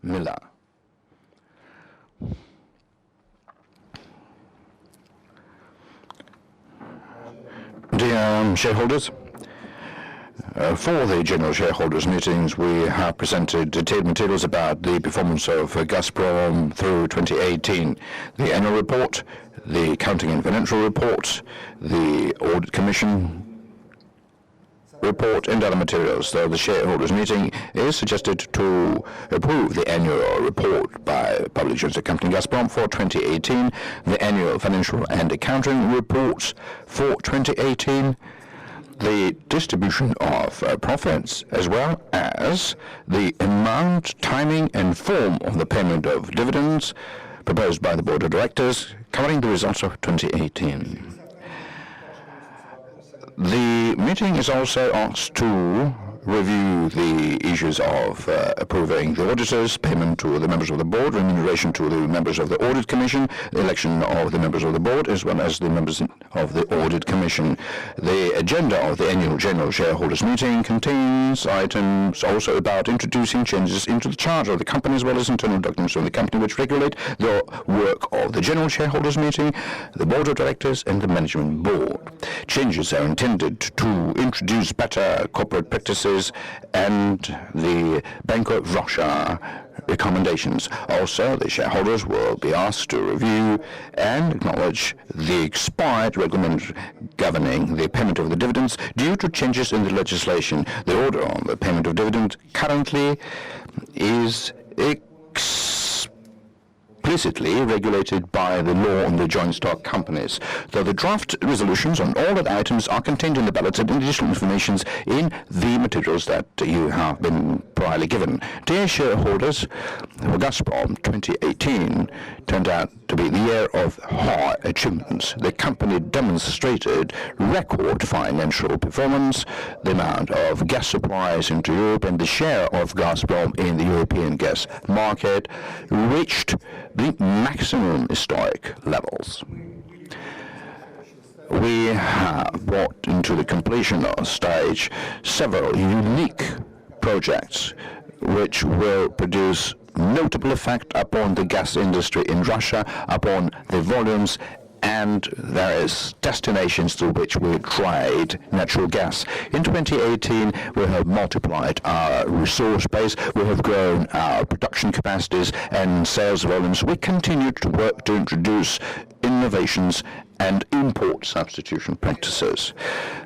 Miller. Dear shareholders, for the general shareholders meetings, we have presented detailed materials about the performance of Gazprom through 2018, the annual report, the accounting and financial report, the audit commission report and other materials. So the shareholders meeting is suggested to approve the annual report by public insurance company Gazprom for 2018, the annual financial and accounting reports for 2018, the distribution of profits, as well as the amount, timing and form of the payment of dividends proposed by the board of directors, covering the results of 2018. The meeting is also asked to review the issues of approving the auditors, payment to the members of the board, remuneration to the members of the audit commission, the election of the members of the board, as well as the members of the audit commission. The agenda of the annual general shareholders meeting contains items also about introducing changes into the charter of the company, as well as internal documents of the company which regulate the work of the general shareholders meeting, the board of directors and the management board. Changes are intended to introduce better corporate practices and the Bank of Russia recommendations. Also, the shareholders will be asked to review and acknowledge the expired regulation governing the payment of the dividends due to changes in the legislation. The order on the payment of dividends currently is explicitly regulated by the law on the joint stock companies. So the draft resolutions on all the items are contained in the ballots and additional information in the materials that you have been priorly given. Dear shareholders, for Gazprom 2018 turned out to be the year of high achievements. The company demonstrated record financial performance, the amount of gas supplies into Europe and the share of Gazprom in the European gas market reached the maximum historic levels. We have brought into the completion stage several unique projects which will produce notable effect upon the gas industry in Russia, upon the volumes and various destinations to which we trade natural gas. In 2018, we have multiplied our resource base, we have grown our production capacities and sales volumes. We continue to work to introduce innovations and import substitution practices.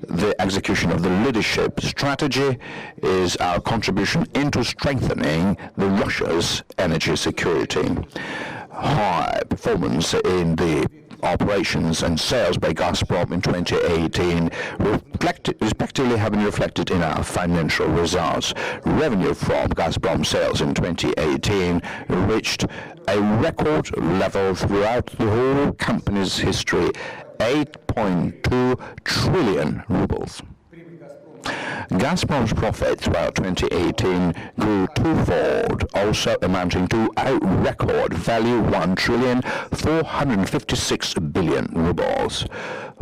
The execution of the leadership strategy is our contribution into strengthening Russia's energy security. High performance in the operations and sales by Gazprom in 2018 respectively have been reflected in our financial results. Revenue from Gazprom sales in 2018 reached a record level throughout the whole company's history, 8.2 trillion rubles. Gazprom's profit throughout 2018 grew twofold, also amounting to a record value 1,456 billion rubles,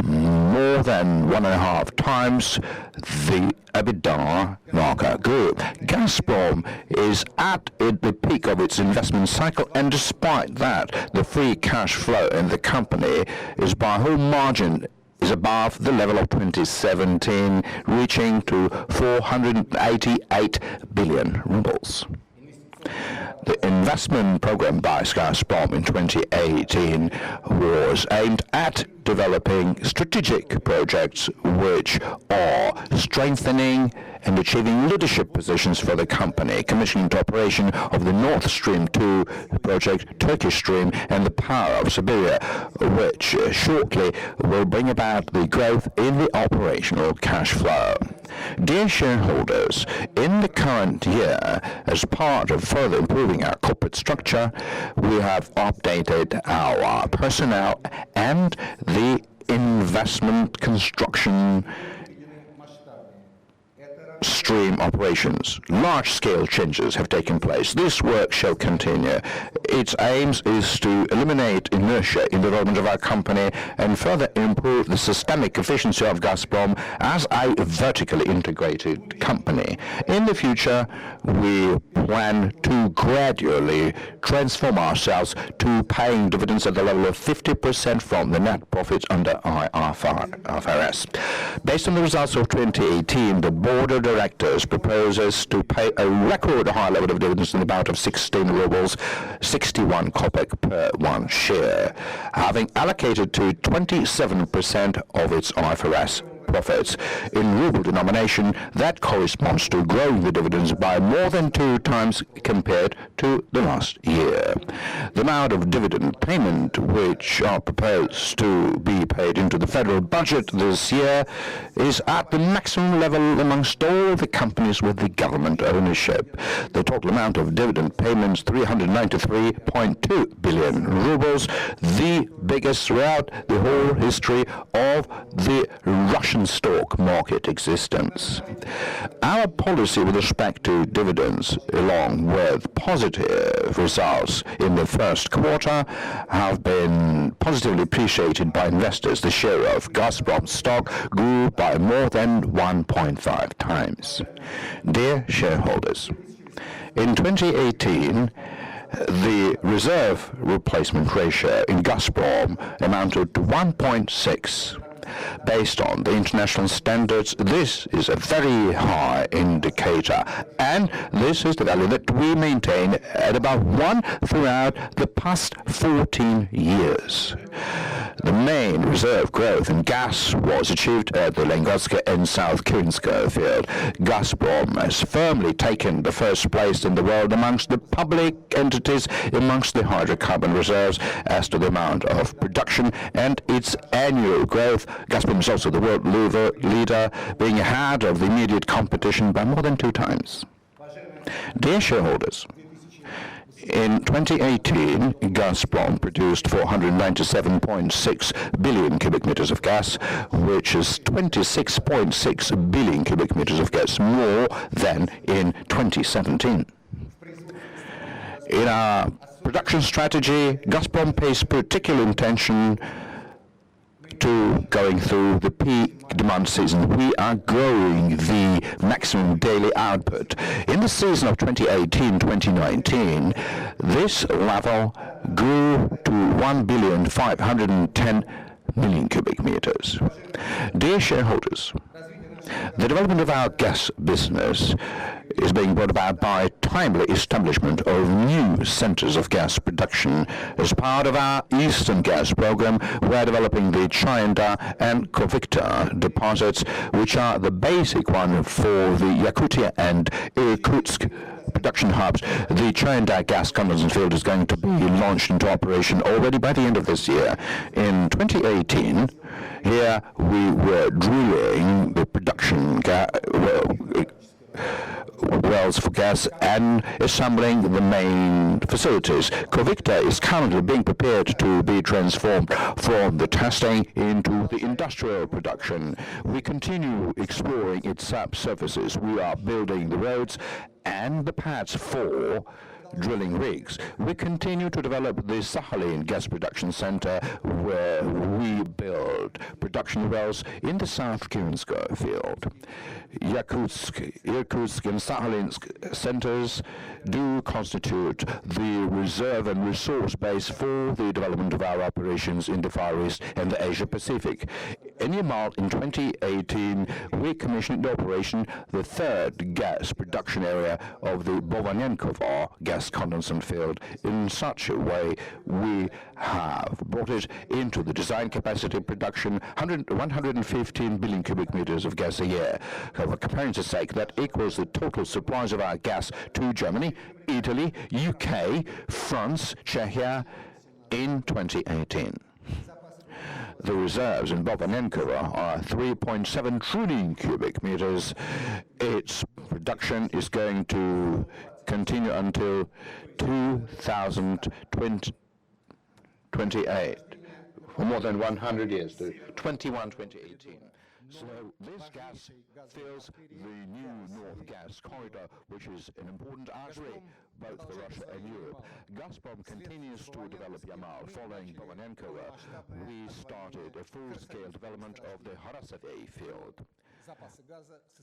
more than 1.5 times the EBITDA marker grew. Gazprom is at the peak of its investment cycle, and despite that, the free cash flow in the company is by a whole margin is above the level of 2017, reaching to 488 billion rubles. The investment program by Gazprom in 2018 was aimed at developing strategic projects which are strengthening and achieving leadership positions for the company, commissioning into operation of the Nord Stream 2 project, Turkish Stream, and the Power of Siberia, which shortly will bring about the growth in the operational cash flow. Dear shareholders, in the current year, as part of further improving our corporate structure, we have updated our personnel and the investment construction stream operations. Large-scale changes have taken place. This work shall continue. Its aims is to eliminate inertia in the development of our company and further improve the systemic efficiency of Gazprom as a vertically integrated company. In the future, we plan to gradually transform ourselves to paying dividends at the level of 50% from the net profits under IFRS. Based on the results of 2018, the Board of Directors proposes to pay a record high level of dividends in the amount of 16 rubles, 61 kopeck per one share, having allocated to 27% of its IFRS profits. In ruble denomination, that corresponds to growing the dividends by more than 2 times compared to the last year. The amount of dividend payment which are proposed to be paid into the federal budget this year is at the maximum level amongst all the companies with the government ownership. The total amount of dividend payments, 393.2 billion rubles, the biggest throughout the whole history of the Russian stock market existence. Our policy with respect to dividends, along with positive results in the first quarter, have been positively appreciated by investors. The share of Gazprom stock grew by more than 1.5 times. Dear shareholders, in 2018, the reserve replacement ratio in Gazprom amounted to 1.6. Based on the international standards, this is a very high indicator, and this is the value that we maintain at about 1 throughout the past 14 years. The main reserve growth in gas was achieved at the Lengotsky and South Kurinskoye field. Gazprom has firmly taken the first place in the world amongst the public entities amongst the hydrocarbon reserves as to the amount of production and its annual growth. Gazprom is also the world leader, being ahead of the immediate competition by more than 2 times. Dear shareholders, in 2018, Gazprom produced 497.6 billion cubic meters of gas, which is 26.6 billion cubic meters of gas more than in 2017. In our production strategy, Gazprom pays particular attention to going through the peak demand season. We are growing the maximum daily output. In the season of 2018-2019, this level grew to 1,510,000,000 cubic meters. Dear shareholders, the development of our gas business is being brought about by timely establishment of new centers of gas production. As part of our Eastern Gas program, we are developing the Chayanda and Kovikta deposits, which are the basic one for the Yakutia and Irkutsk production hubs. The Chayanda gas condensate field is going to be launched into operation already by the end of this year. In 2018, here we were drilling the production wells for gas and assembling the main facilities. Kovikta is currently being prepared to be transformed from the testing into the industrial production. We continue exploring its subsurfaces. We are building the roads and the pads for drilling rigs. We continue to develop the Sakhalin Gas Production Center, where we build production wells in the South Kurinskoye field. Irkutsk and Sakhalin centers do constitute the reserve and resource base for the development of our operations in the Far East and the Asia Pacific. In Yamal, in 2018, we commissioned into operation the 3rd gas production area of the Bovanenkovo gas condensate field. In such a way, we have brought it into the design capacity production 115 billion cubic meters of gas a year. For comparison's sake, that equals the total supplies of our gas to Germany, Italy, UK, France, Czechia in 2018. The reserves in Bovanenkovo are 3.7 trillion cubic meters. Its production is going to continue until 2028, for more than 100 years, to 2018. So this gas fills the new North Gas Corridor, which is an important artery both for Russia and Europe. Gazprom continues to develop Yamal. Following Bovanenko, we started a full-scale development of the Horosovye field.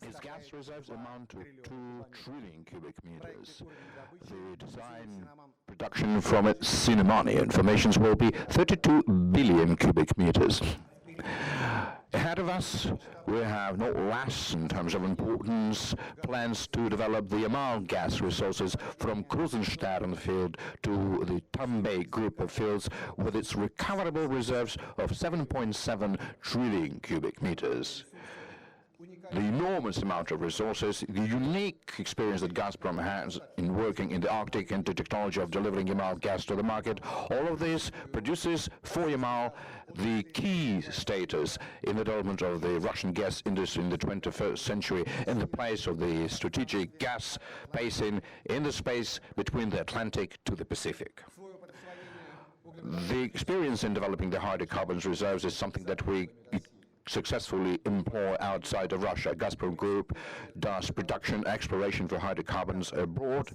Its gas reserves amount to 2 trillion cubic meters. The design production from its Sinemani formations will be 32 billion cubic meters. Ahead of us, we have not less, in terms of importance, plans to develop the Yamal gas resources from Krusenstern field to the Tambay group of fields with its recoverable reserves of 7.7 trillion cubic meters. The enormous amount of resources, the unique experience that Gazprom has in working in the Arctic and the technology of delivering Yamal gas to the market, all of this produces for Yamal the key status in the development of the Russian gas industry in the 21st century in the place of the strategic gas basin in the space between the Atlantic to the Pacific. The experience in developing the hydrocarbons reserves is something that we successfully employ outside of Russia. Gazprom Group does production exploration for hydrocarbons abroad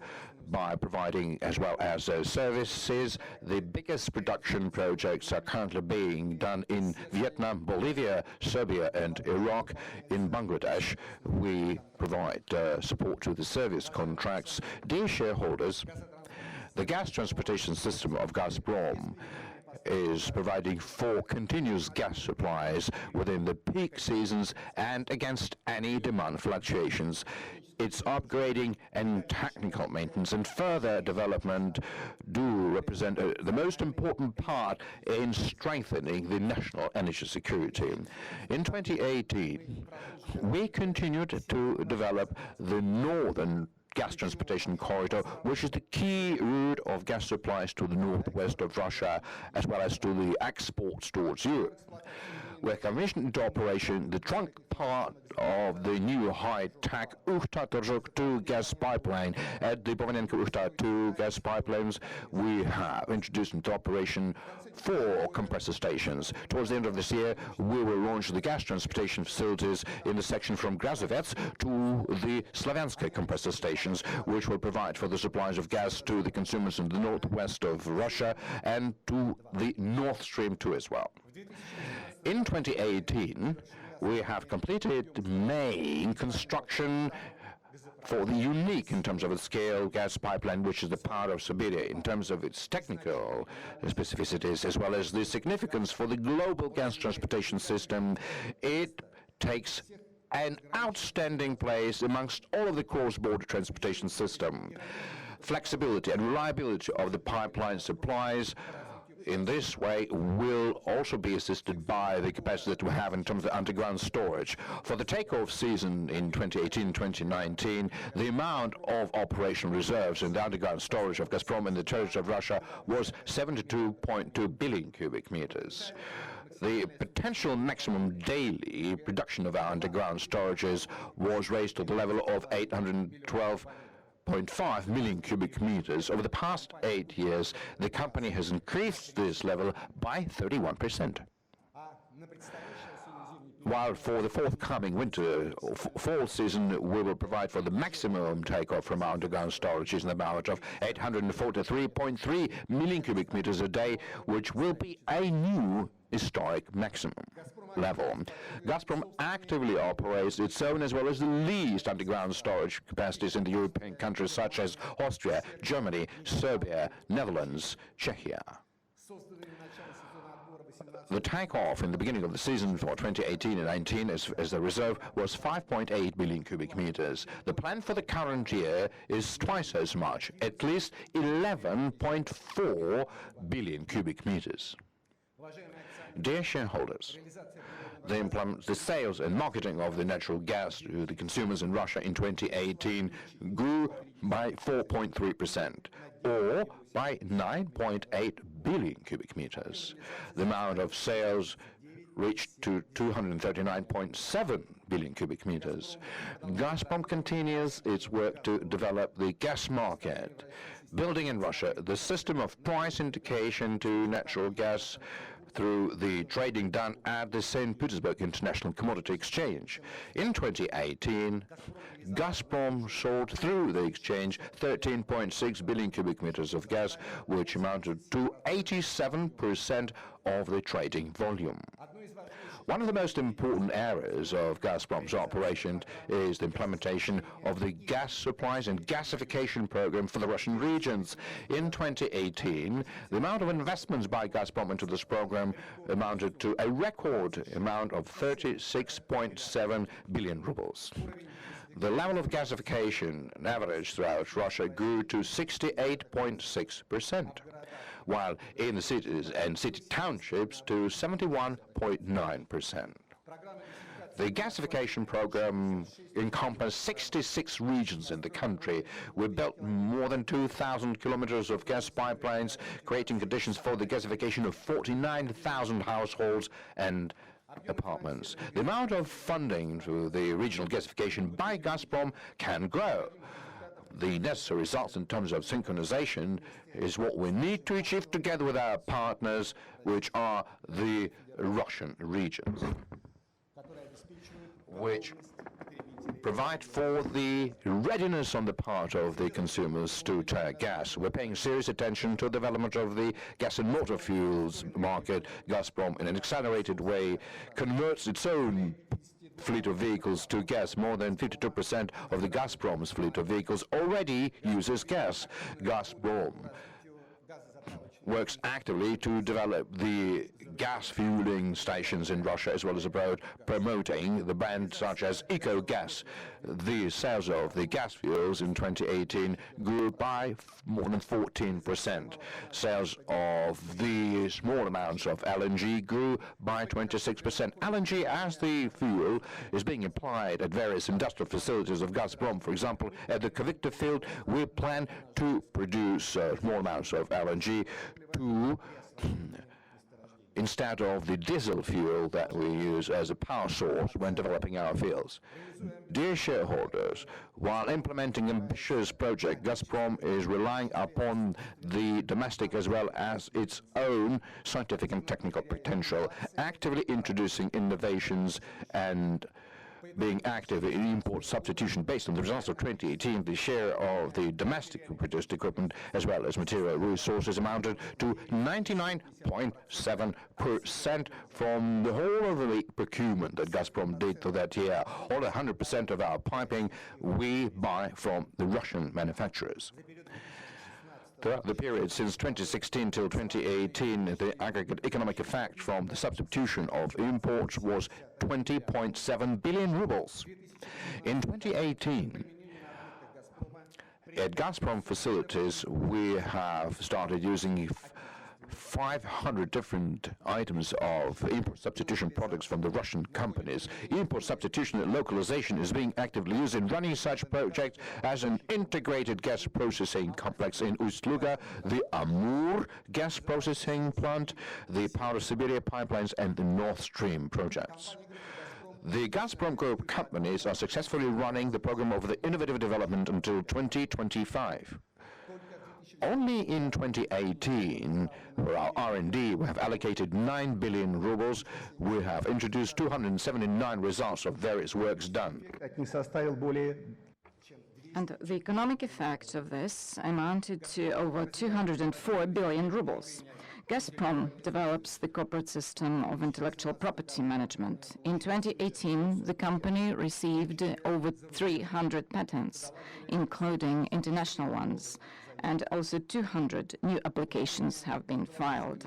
by providing as well as services. The biggest production projects are currently being done in Vietnam, Bolivia, Serbia and Iraq. In Bangladesh, we provide support to the service contracts. Dear shareholders, the gas transportation system of Gazprom is providing for continuous gas supplies within the peak seasons and against any demand fluctuations. Its upgrading and technical maintenance and further development do represent the most important part in strengthening the national energy security. In 2018, we continued to develop the northern gas transportation corridor, which is the key route of gas supplies to the northwest of Russia, as well as to the exports towards Europe. We commissioned into operation the trunk part of the new high-tech Ukhta-Torzhok 2 gas pipeline. At the Bovanenko-Ukhta 2 gas pipelines, we have introduced into operation 4 compressor stations. Towards the end of this year, we will launch the gas transportation facilities in the section from Grazovets to the Slavyanska compressor stations, which will provide for the supplies of gas to the consumers in the northwest of Russia and to the Nord Stream 2 as well. In 2018, we have completed main construction for the unique, in terms of its scale, gas pipeline, which is the part of Siberia, in terms of its technical specificities, as well as the significance for the global gas transportation system. It takes an outstanding place amongst all of the cross-border transportation system. Flexibility and reliability of the pipeline supplies in this way will also be assisted by the capacity that we have in terms of underground storage. For the takeoff season in 2018-2019, the amount of operational reserves in the underground storage of Gazprom in the territory of Russia was 72.2 billion cubic meters. The potential maximum daily production of our underground storages was raised to the level of 812.5 million cubic meters. Over the past 8 years, the company has increased this level by 31%. While for the forthcoming winter or fall season, we will provide for the maximum takeoff from our underground storages in the amount of 843.3 million cubic meters a day, which will be a new historic maximum level. Gazprom actively operates its own as well as the leased underground storage capacities in the European countries such as Austria, Germany, Serbia, Netherlands, Czechia. The takeoff in the beginning of the season for 2018 and 19 as the reserve was 5.8 billion cubic meters. The plan for the current year is twice as much, at least 11.4 billion cubic meters. Dear shareholders, the sales and marketing of the natural gas to the consumers in Russia in 2018 grew by 4.3%, or by 9.8 billion cubic meters. The amount of sales reached to 239.7 billion cubic meters. Gazprom continues its work to develop the gas market, building in Russia the system of price indication to natural gas through the trading done at the St. Petersburg International Commodity Exchange. In 2018, Gazprom sold through the exchange 13.6 billion cubic meters of gas, which amounted to 87% of the trading volume. One of the most important areas of Gazprom's operation is the implementation of the gas supplies and gasification program for the Russian regions. In 2018, the amount of investments by Gazprom into this program amounted to a record amount of 36.7 billion rubles. The level of gasification, on average throughout Russia, grew to 68.6%, while in the cities and city townships to 71.9%. The gasification program encompassed 66 regions in the country. We built more than 2,000 kilometers of gas pipelines, creating conditions for the gasification of 49,000 households and apartments. The amount of funding to the regional gasification by Gazprom can grow. The necessary results in terms of synchronization is what we need to achieve together with our partners, which are the Russian regions, which provide for the readiness on the part of the consumers to take gas. We're paying serious attention to the development of the gas and motor fuels market. Gazprom, in an accelerated way, converts its own fleet of vehicles to gas. More than 52% of the Gazprom's fleet of vehicles already uses gas. Gazprom works actively to develop the gas fueling stations in Russia as well as abroad, promoting the brands such as EcoGas. The sales of the gas fuels in 2018 grew by more than 14%. Sales of the small amounts of LNG grew by 26%. LNG as the fuel is being applied at various industrial facilities of Gazprom. For example, at the Kavikta field, we plan to produce small amounts of LNG to instead of the diesel fuel that we use as a power source when developing our fields. Dear shareholders, while implementing ambitious projects, Gazprom is relying upon the domestic as well as its own scientific and technical potential, actively introducing innovations and being active in import substitution. Based on the results of 2018, the share of the domestically produced equipment as well as material resources amounted to 99.7% from the whole of the procurement that Gazprom did for that year. All 100% of our piping we buy from the Russian manufacturers. Throughout the period since 2016 till 2018, the aggregate economic effect from the substitution of imports was 20.7 billion rubles. In 2018, at Gazprom facilities, we have started using 500 different items of import substitution products from the Russian companies. Import substitution and localization is being actively used in running such projects as an integrated gas processing complex in Ust-Luga, the Amur gas processing plant, the Power Siberia pipelines, and the North Stream projects. The Gazprom Group companies are successfully running the program of the innovative development until 2025. Only in 2018, for our R&D, we have allocated 9 billion rubles. We have introduced 279 results of various works done. And the economic effect of this amounted to over 204 billion rubles. Gazprom develops the corporate system of intellectual property management. In 2018, the company received over 300 patents, including international ones, and also 200 new applications have been filed.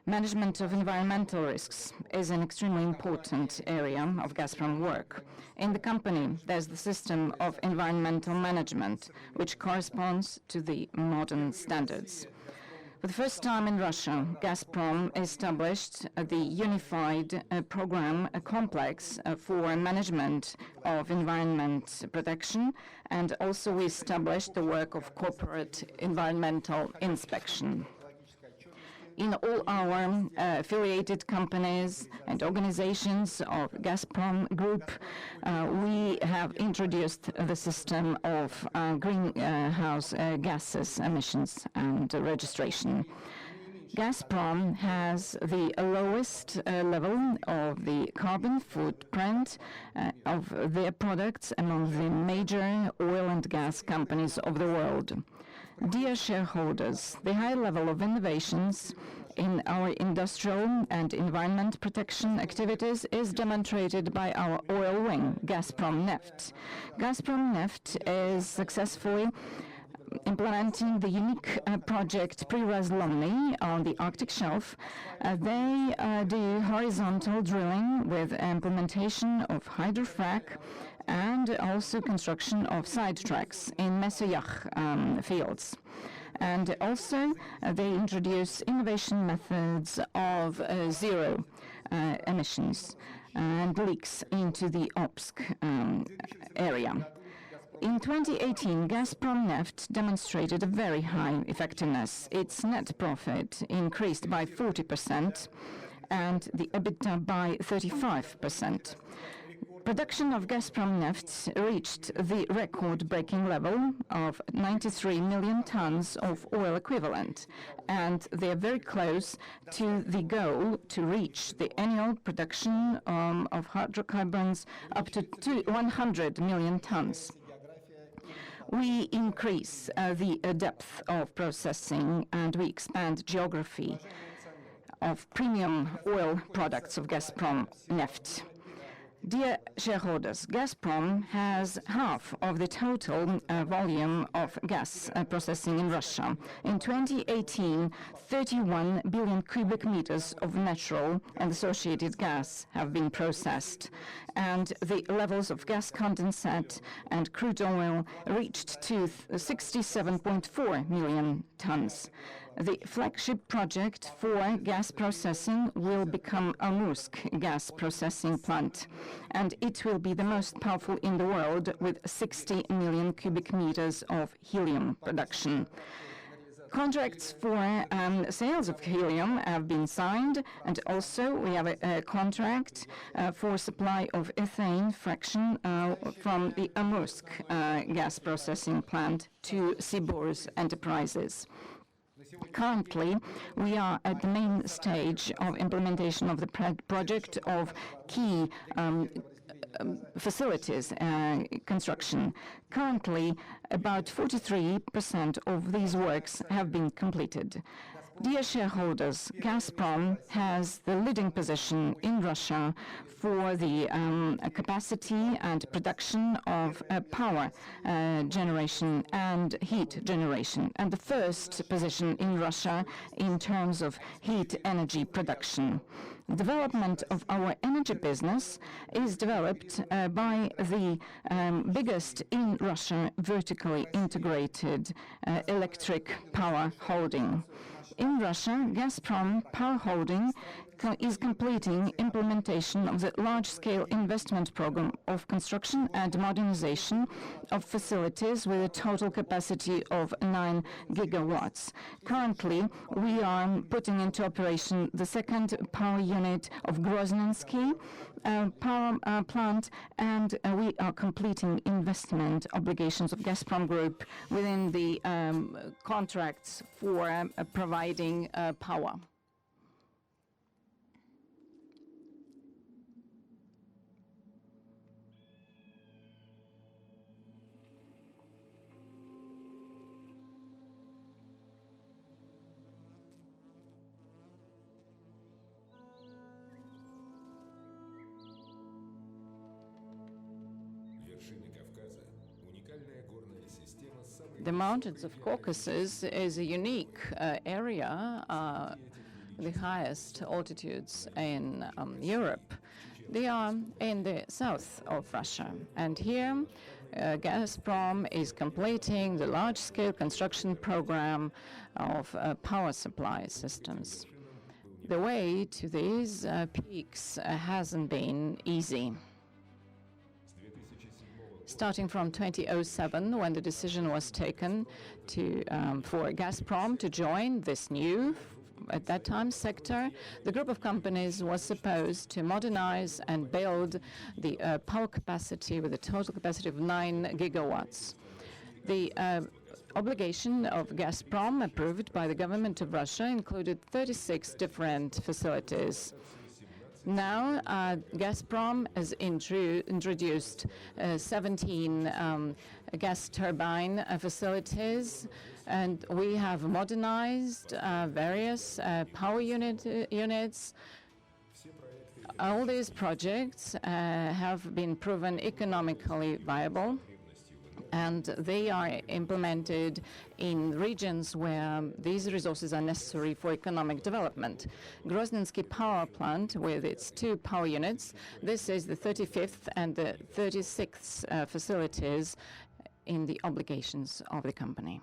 Management of environmental risks is an extremely important area of Gazprom work. In the company, there's the system of environmental management, which corresponds to the modern standards. For the first time in Russia, Gazprom established the unified program complex for management of environment protection, and also we established the work of corporate environmental inspection. In all our affiliated companies and organizations of Gazprom Group, we have introduced the system of greenhouse gases emissions and registration. Gazprom has the lowest level of the carbon footprint of their products among the major oil and gas companies of the world. Dear shareholders, the high level of innovations in our industrial and environment protection activities is demonstrated by our oil wing, Gazprom Neft. Gazprom Neft is successfully implementing the unique project Prirazlomny on the Arctic shelf. They do horizontal drilling with implementation of hydrofrac and also construction of sidetracks in Mesoyach fields. And also they introduce innovation methods of zero emissions and leaks into the Obsk area. In 2018, Gazprom Neft demonstrated a very high effectiveness. Its net profit increased by 40% and the EBITDA by 35%. Production of Gazprom Neft reached the record-breaking level of 93 million tons of oil equivalent, and they are very close to the goal to reach the annual production of hydrocarbons up to 100 million tons. We increase the depth of processing and we expand geography of premium oil products of Gazprom Neft. Dear shareholders, Gazprom has half of the total volume of gas processing in Russia. In 2018, 31 billion cubic meters of natural and associated gas have been processed, and the levels of gas condensate and crude oil reached to 67.4 million tons. The flagship project for gas processing will become Amursk gas processing plant, and it will be the most powerful in the world with 60 million cubic meters of helium production. Contracts for sales of helium have been signed, and also we have a contract for supply of ethane fraction from the Amursk gas processing plant to Sibor's enterprises. Currently, we are at the main stage of implementation of the project of key facilities construction. Currently, about 43% of these works have been completed. Dear shareholders, Gazprom has the leading position in Russia for the capacity and production of power generation and heat generation, and the first position in Russia in terms of heat energy production. Development of our energy business is developed by the biggest in Russia vertically integrated electric power holding. In Russia, Gazprom Power Holding is completing implementation of the large-scale investment program of construction and modernization of facilities with a total capacity of 9 gigawatts. Currently, we are putting into operation the second power unit of Groznynsky power plant, and we are completing investment obligations of Gazprom Group within the contracts for providing power. The mountains of Caucasus is a unique area, the highest altitudes in Europe. They are in the south of Russia, and here Gazprom is completing the large-scale construction program of power supply systems. The way to these peaks hasn't been easy. Starting from 2007, when the decision was taken for Gazprom to join this new at that time sector, the group of companies was supposed to modernize and build the power capacity with a total capacity of 9 gigawatts. The obligation of Gazprom, approved by the government of Russia, included 36 different facilities. Now, Gazprom has introduced 17 gas turbine facilities, and we have modernized various power units. All these projects have been proven economically viable, and they are implemented in regions where these resources are necessary for economic development. Groznynsky power plant, with its 2 power units, this is the 35th and the 36th facilities in the obligations of the company.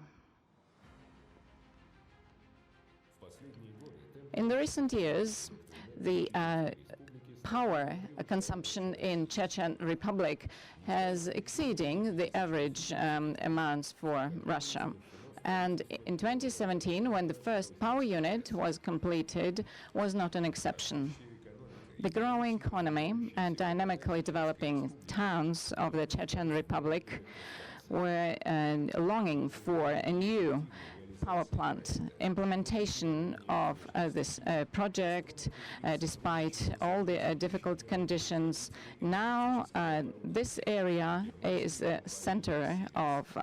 In the recent years, the power consumption in Chechen Republic has exceeding the average amounts for Russia. And in 2017, when the first power unit was completed, was not an exception. The growing economy and dynamically developing towns of the Chechen Republic were longing for a new power plant. Implementation of this project, despite all the difficult conditions, now this area is the center of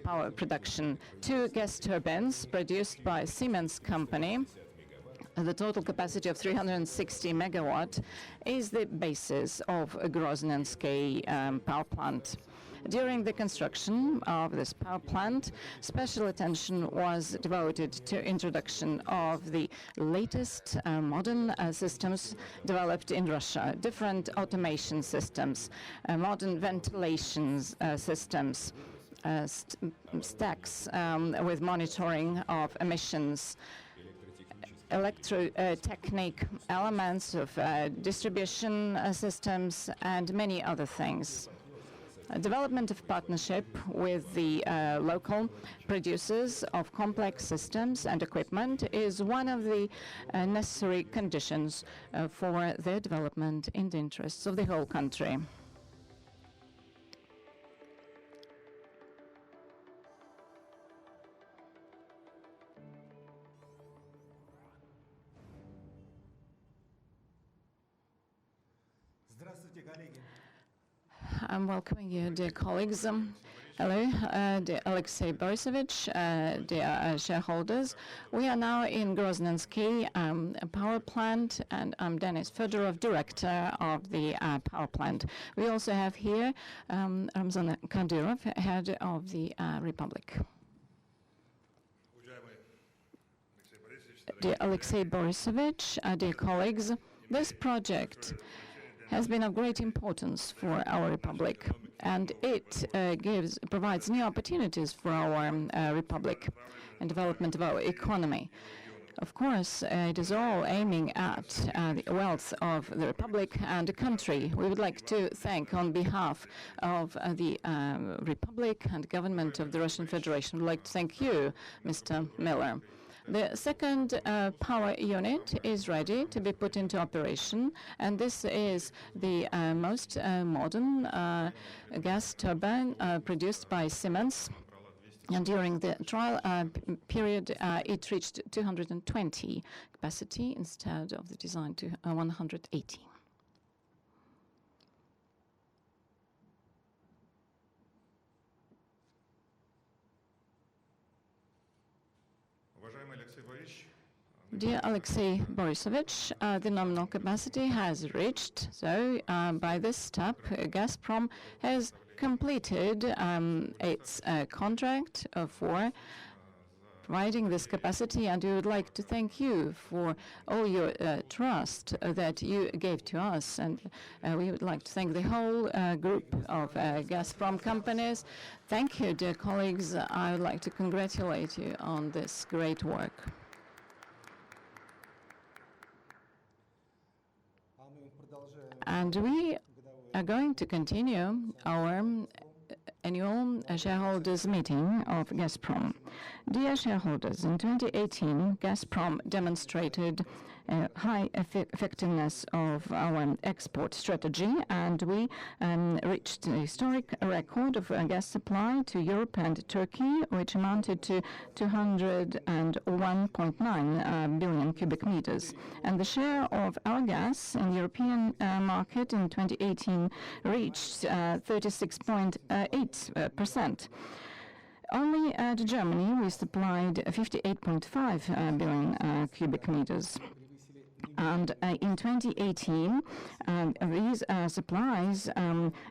power production. 2 gas turbines produced by Siemens company, the total capacity of 360 megawatt, is the basis of a Groznynsky power plant. During the construction of this power plant, special attention was devoted to introduction of the latest modern systems developed in Russia, different automation systems, modern ventilation systems, stacks with monitoring of emissions, electrotechnic elements of distribution systems, and many other things. Development of partnership with the local producers of complex systems and equipment is one of the necessary conditions for their development in the interests of the whole country. I'm welcoming you, dear colleagues. Hello, dear Alexey Borisovich, dear shareholders. We are now in Groznynsky power plant, and I'm Denis Fedorov, director of the power plant. We also have here Ramzan Kadyrov, head of the Republic. Dear Alexey Borisovich, dear colleagues, this project has been of great importance for our republic, and it provides new opportunities for our republic and development of our economy. Of course, it is all aiming at the wealth of the republic and the country. We would like to thank, on behalf of the republic and government of the Russian Federation, we'd like to thank you, Mr. Miller. The second power unit is ready to be put into operation, and this is the most modern gas turbine produced by Siemens. And during the trial period, it reached 220 capacity instead of the design to 180. Dear Alexey Borisovich, the nominal capacity has reached, so by this step, Gazprom has completed its contract for providing this capacity, and we would like to thank you for all your trust that you gave to us, and we would like to thank the whole group of Gazprom companies. Thank you, dear colleagues. I would like to congratulate you on this great work. And we are going to continue our Annual shareholders meeting of Gazprom. Dear shareholders, in 2018, Gazprom demonstrated high effectiveness of our export strategy, and we reached a historic record of gas supply to Europe and Turkey, which amounted to 201.9 billion cubic meters. And the share of our gas in the European market in 2018 reached 36.8%. Only to Germany we supplied 58.5 billion cubic meters. And in 2018, these supplies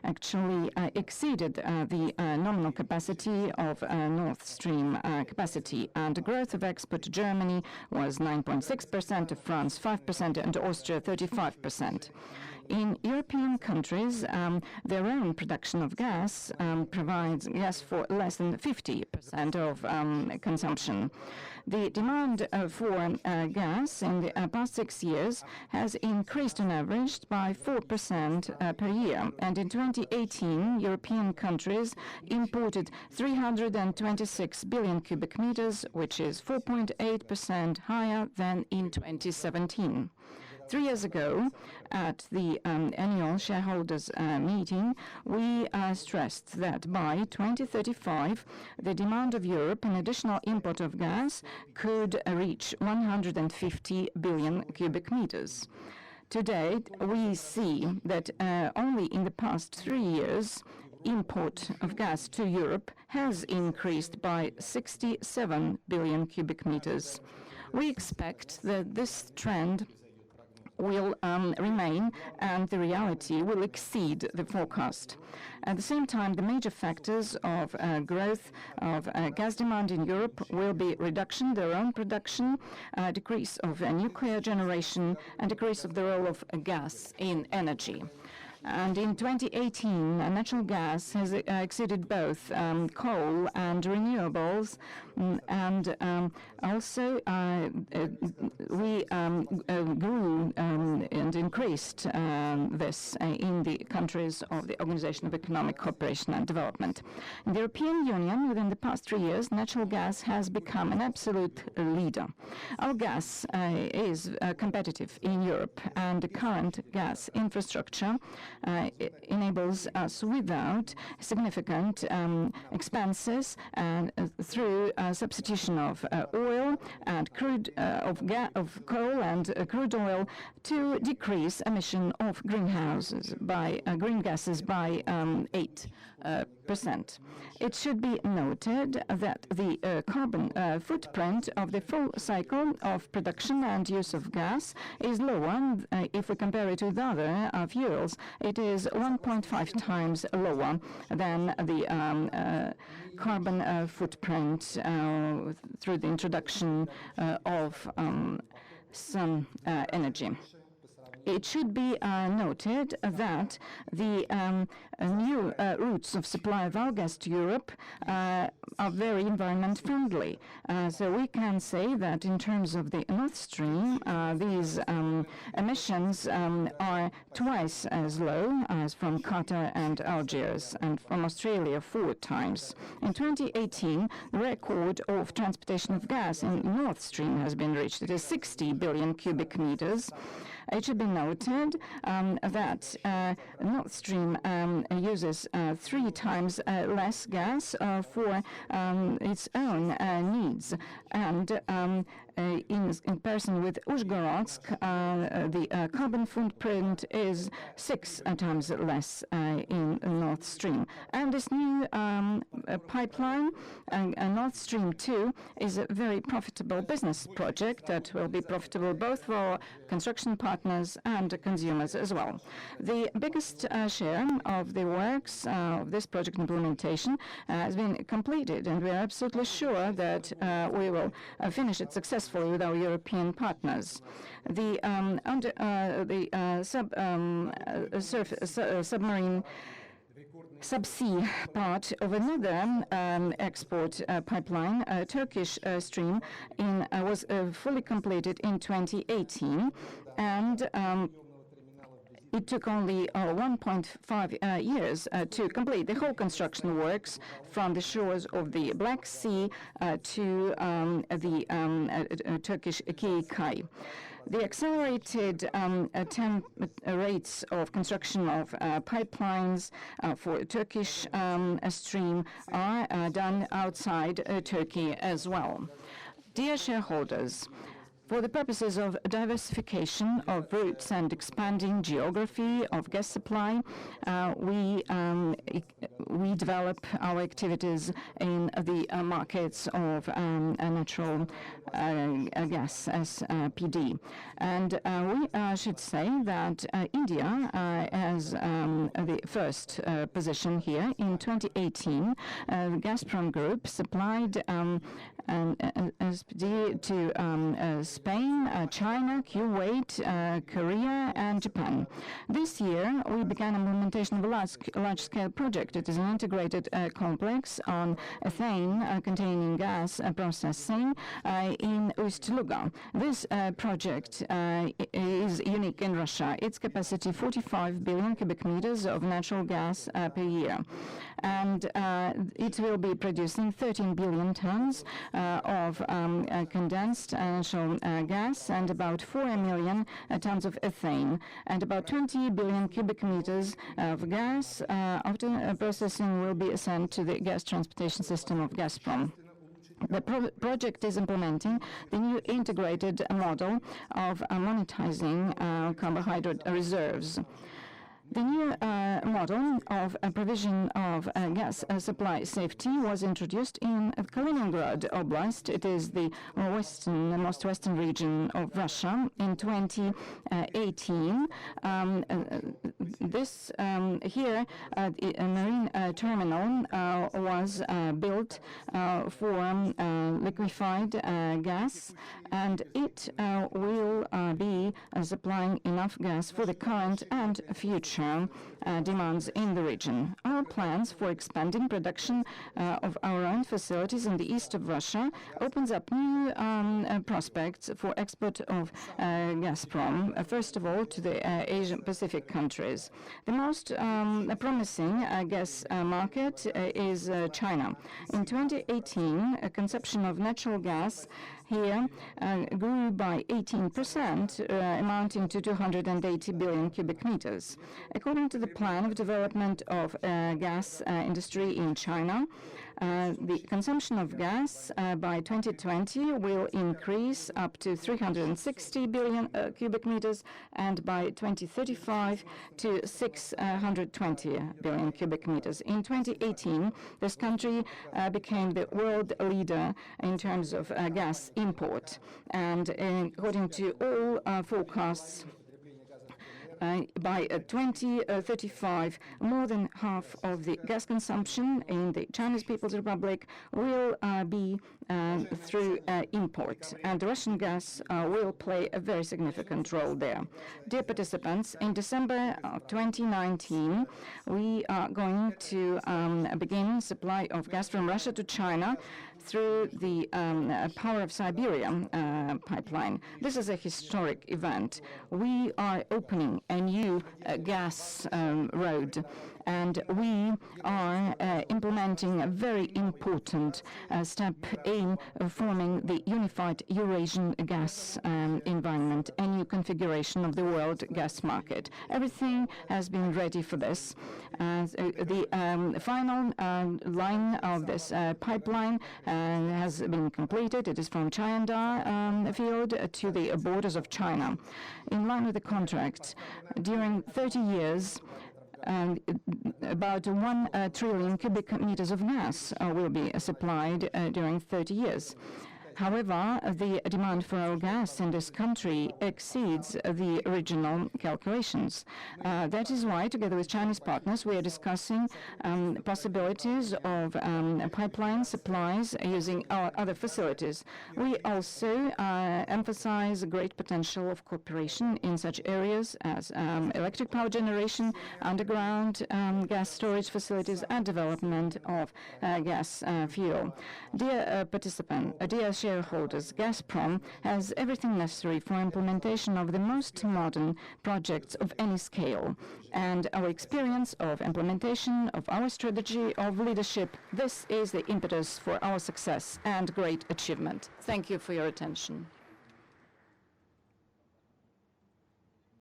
actually exceeded the nominal capacity of Nord Stream capacity. And the growth of export to Germany was 9.6%, to France 5%, and to Austria 35%. In European countries, their own production of gas provides gas for less than 50% of consumption. The demand for gas in the past 6 years has increased on average by 4% per year. And in 2018, European countries imported 326 billion cubic meters, which is 4.8% higher than in 2017. 3 years ago, at the annual shareholders meeting, we stressed that by 2035, the demand of Europe in additional import of gas could reach 150 billion cubic meters. Today, we see that only in the past 3 years, import of gas to Europe has increased by 67 billion cubic meters. We expect that this trend will remain, and the reality will exceed the forecast. At the same time, the major factors of growth of gas demand in Europe will be reduction, their own production, decrease of nuclear generation, and decrease of the role of gas in energy. And in 2018, natural gas has exceeded both coal and renewables, and also we grew and increased this in the countries of the Organization of Economic Cooperation and Development. In the European Union, within the past 3 years, natural gas has become an absolute leader. Our gas is competitive in Europe, and the current gas infrastructure enables us without significant expenses and through substitution of oil and crude of coal and crude oil to decrease emission of green gases by 8%. It should be noted that the carbon footprint of the full cycle of production and use of gas is lower if we compare it with other fuels. It is 1.5 times lower than the carbon footprint through the introduction of sun energy. It should be noted that the new routes of supply of our gas to Europe are very environment friendly. So we can say that in terms of the Nord Stream, these emissions are twice as low as from Qatar and Algiers, and from Australia 4 times. In 2018, the record of transportation of gas in Nord Stream has been reached. It is 60 billion cubic meters. It should be noted that Nord Stream uses 3 times less gas for its own needs, and in comparison with Uzhgorodsk, the carbon footprint is 6 times less in Nord Stream. And this new pipeline, Nord Stream 2, is a very profitable business project that will be profitable both for construction partners and consumers as well. The biggest share of the works of this project implementation has been completed, and we are absolutely sure that we will finish it successfully with our European partners. The submarine subsea part of another export pipeline, Turkish stream, was fully completed in 2018, and it took only 1.5 years to complete the whole construction works from the shores of the Black Sea to the Turkish Kai. The accelerated rates of construction of pipelines for Turkish stream are done outside Turkey as well. Dear shareholders, for the purposes of diversification of routes and expanding geography of gas supply, we develop our activities in the markets of natural gas, SPD. And we should say that India has the first position here. In 2018, the Gazprom Group supplied SPD to Spain, China, Kuwait, Korea, and Japan. This year, we began implementation of a large-scale project. It is an integrated complex on ethane containing gas processing in Ust-Luga. This project is unique in Russia. Its capacity 45 billion cubic meters of natural gas per year. And it will be producing 13 billion tons of condensed natural gas and about 4 million tons of ethane, and about 20 billion cubic meters of gas after processing will be sent to the gas transportation system of Gazprom. The project is implementing the new integrated model of monetizing carbohydrate reserves. The new model of provision of gas supply safety was introduced in Kaliningrad Oblast. It is the most western region of Russia in 2018. Here, a marine terminal was built for liquefied gas, and it will be supplying enough gas for the current and future demands in the region. Our plans for expanding production of our own facilities in the east of Russia opens up new prospects for export of Gazprom, first of all to the Asian Pacific countries. The most promising gas market is China. In 2018, consumption of natural gas here grew by 18%, amounting to 280 billion cubic meters. According to the plan of development of gas industry in China, the consumption of gas by 2020 will increase up to 360 billion cubic meters, and by 2035 to 620 billion cubic meters. In 2018, this country became the world leader in terms of gas import, and according to all forecasts, by 2035, more than half of the gas consumption in the Chinese People's Republic will be through import, and the Russian gas will play a very significant role there. Dear participants, in December of 2019, we are going to begin supply of gas from Russia to China through the Power of Siberia pipeline. This is a historic event. We are opening a new gas road, and we are implementing a very important step in forming the unified Eurasian gas environment, a new configuration of the world gas market. Everything has been ready for this. The final line of this pipeline has been completed. It is from Chayandar field to the borders of China. In line with the contract, during 30 years, about 1 trillion cubic meters of gas will be supplied during 30 years. However, the demand for our gas in this country exceeds the original calculations. That is why, together with Chinese partners, we are discussing possibilities of pipeline supplies using our other facilities. We also emphasize great potential of cooperation in such areas as electric power generation, underground gas storage facilities, and development of gas fuel. Dear participants, dear shareholders, shareholders, Gazprom has everything necessary for implementation of the most modern projects of any scale. And our experience of implementation of our strategy of leadership, this is the impetus for our success and great achievement. Thank you for your attention.